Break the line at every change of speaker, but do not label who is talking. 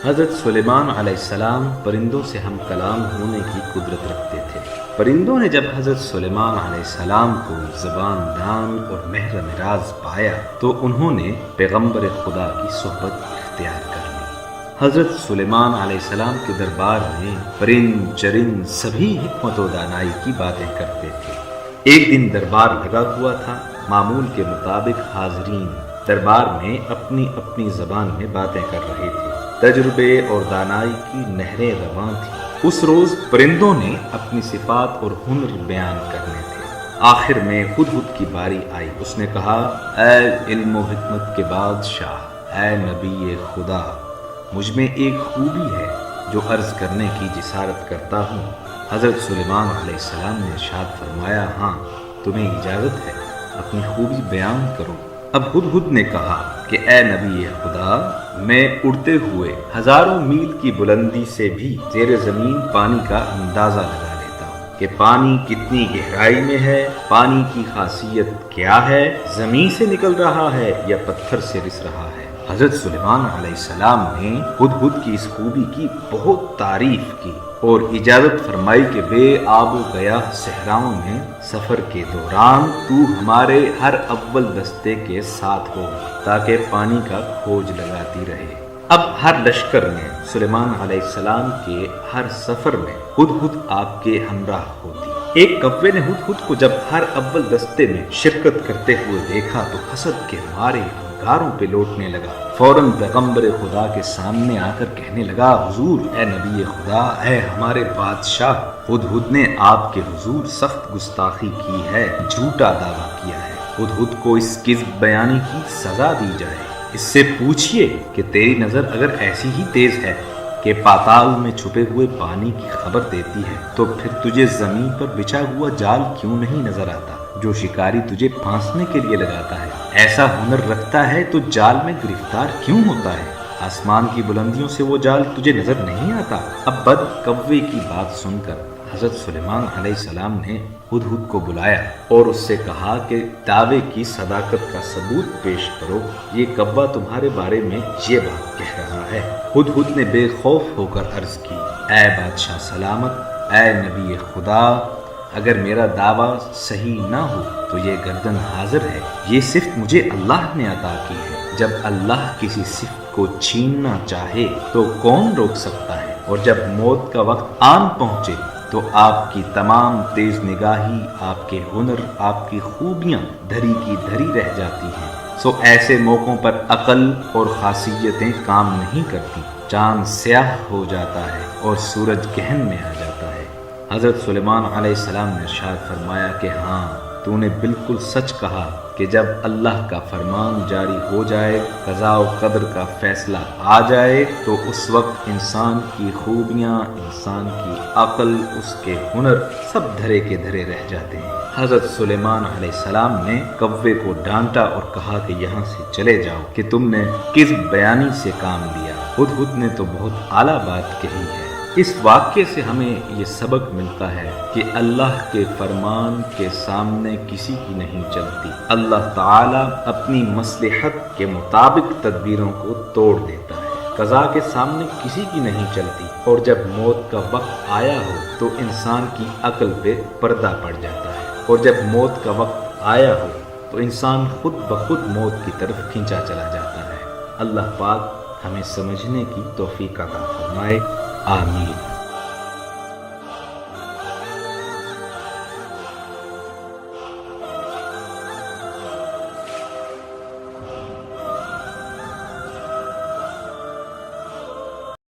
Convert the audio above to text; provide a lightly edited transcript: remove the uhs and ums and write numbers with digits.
حضرت سلیمان علیہ السلام پرندوں سے ہم کلام ہونے کی قدرت رکھتے تھے۔ پرندوں نے جب حضرت سلیمان علیہ السلام کو زبان دان اور محرم راز پایا تو انہوں نے پیغمبر خدا کی صحبت اختیار کر لی۔ حضرت سلیمان علیہ السلام کے دربار میں پرند چرند سبھی حکمت و دانائی کی باتیں کرتے تھے۔ ایک دن دربار لگا ہوا تھا۔ معمول کے مطابق حاضرین دربار میں اپنی اپنی زبان میں باتیں کر رہے تھے۔ تجربے اور دانائی کی نہریں رواں تھیں۔ اس روز پرندوں نے اپنی صفات اور ہنر بیان کرنے تھے۔ آخر میں ہدہد کی باری آئی۔ اس نے کہا، اے علم و حکمت کے بادشاہ، اے نبی خدا، مجھ میں ایک خوبی ہے جو عرض کرنے کی جسارت کرتا ہوں۔ حضرت سلیمان علیہ السلام نے ارشاد فرمایا، ہاں تمہیں اجازت ہے، اپنی خوبی بیان کرو۔ اب ہدہد نے کہا کہ اے نبی خدا، میں اڑتے ہوئے ہزاروں میل کی بلندی سے بھی زیر زمین پانی کا اندازہ لگا لیتا ہوں کہ پانی کتنی گہرائی میں ہے، پانی کی خاصیت کیا ہے، زمین سے نکل رہا ہے یا پتھر سے رس رہا ہے۔ حضرت سلیمان علیہ السلام نے ہدہد کی اس خوبی کی بہت تعریف کی اور اجازت فرمائی کہ بے آب و گیاہ صحراؤں میں سفر کے دوران تو ہمارے ہر اول دستے کے ساتھ ہو تاکہ پانی کا کھوج لگاتی رہے۔ اب ہر لشکر میں سلیمان علیہ السلام کے ہر سفر میں ہدہد آپ کے ہمراہ ہوتی۔ ایک کوے نے ہدہد کو جب ہر اول دستے میں شرکت کرتے ہوئے دیکھا تو حسد کے مارے انگاروں پہ لوٹنے لگا۔ فوراً پیغمبر خدا کے سامنے آ کر کہنے لگا، حضور، اے نبی خدا، اے ہمارے بادشاہ، ہدہد نے آپ کے حضور سخت گستاخی کی ہے، جھوٹا دعویٰ کیا ہے۔ ہدہد کو اس کذب بیانی کی سزا دی جائے۔ اس سے پوچھئے کہ تیری نظر اگر ایسی ہی تیز ہے کہ پاتال میں چھپے ہوئے پانی کی خبر دیتی ہے تو پھر تجھے زمین پر بچھا ہوا جال کیوں نہیں نظر آتا جو شکاری تجھے پھانسنے کے لیے لگاتا ہے؟ ایسا ہنر رکھتا ہے تو جال میں گرفتار کیوں ہوتا ہے؟ آسمان کی بلندیوں سے وہ جال تجھے نظر نہیں آتا؟ اب بد کوے کی بات سن کر حضرت سلیمان علیہ السلام نے ہدہد کو بلایا اور اس سے کہا کہ دعوے کی صداقت کا ثبوت پیش کرو، یہ کوا تمہارے بارے میں یہ بات کہہ رہا ہے۔ ہدہد نے بے خوف ہو کر عرض کی، اے بادشاہ سلامت، اے نبی خدا، اگر میرا دعویٰ صحیح نہ ہو تو یہ گردن حاضر ہے، یہ صفت مجھے اللہ نے عطا کی ہے۔ جب اللہ کسی صفت کو چھیننا چاہے تو کون روک سکتا ہے؟ اور جب موت کا وقت آن پہنچے تو آپ کی تمام تیز نگاہی، آپ کے ہنر، آپ کی خوبیاں دھری کی دھری رہ جاتی ہیں۔ سو ایسے موقعوں پر عقل اور خاصیتیں کام نہیں کرتی، چاند سیاہ ہو جاتا ہے اور سورج گہن میں آ جاتا ہے۔ حضرت سلیمان علیہ السلام نے ارشاد فرمایا کہ ہاں، تو نے بالکل سچ کہا کہ جب اللہ کا فرمان جاری ہو جائے، قضاء و قدر کا فیصلہ آ جائے تو اس وقت انسان کی خوبیاں، انسان کی عقل، اس کے ہنر سب دھرے کے دھرے رہ جاتے ہیں۔ حضرت سلیمان علیہ السلام نے کوے کو ڈانٹا اور کہا کہ یہاں سے چلے جاؤ کہ تم نے کذب بیانی سے کام لیا۔ ہدہد نے تو بہت اعلیٰ بات کہی ہے۔ اس واقعے سے ہمیں یہ سبق ملتا ہے کہ اللہ کے فرمان کے سامنے کسی کی نہیں چلتی۔ اللہ تعالیٰ اپنی مصلحت کے مطابق تدبیروں کو توڑ دیتا ہے۔ قضاء کے سامنے کسی کی نہیں چلتی، اور جب موت کا وقت آیا ہو تو انسان کی عقل پہ پردہ پڑ جاتا ہے، اور جب موت کا وقت آیا ہو تو انسان خود بخود موت کی طرف کھینچا چلا جاتا ہے۔ اللہ پاک ہمیں سمجھنے کی توفیق عطا فرمائے، آمین۔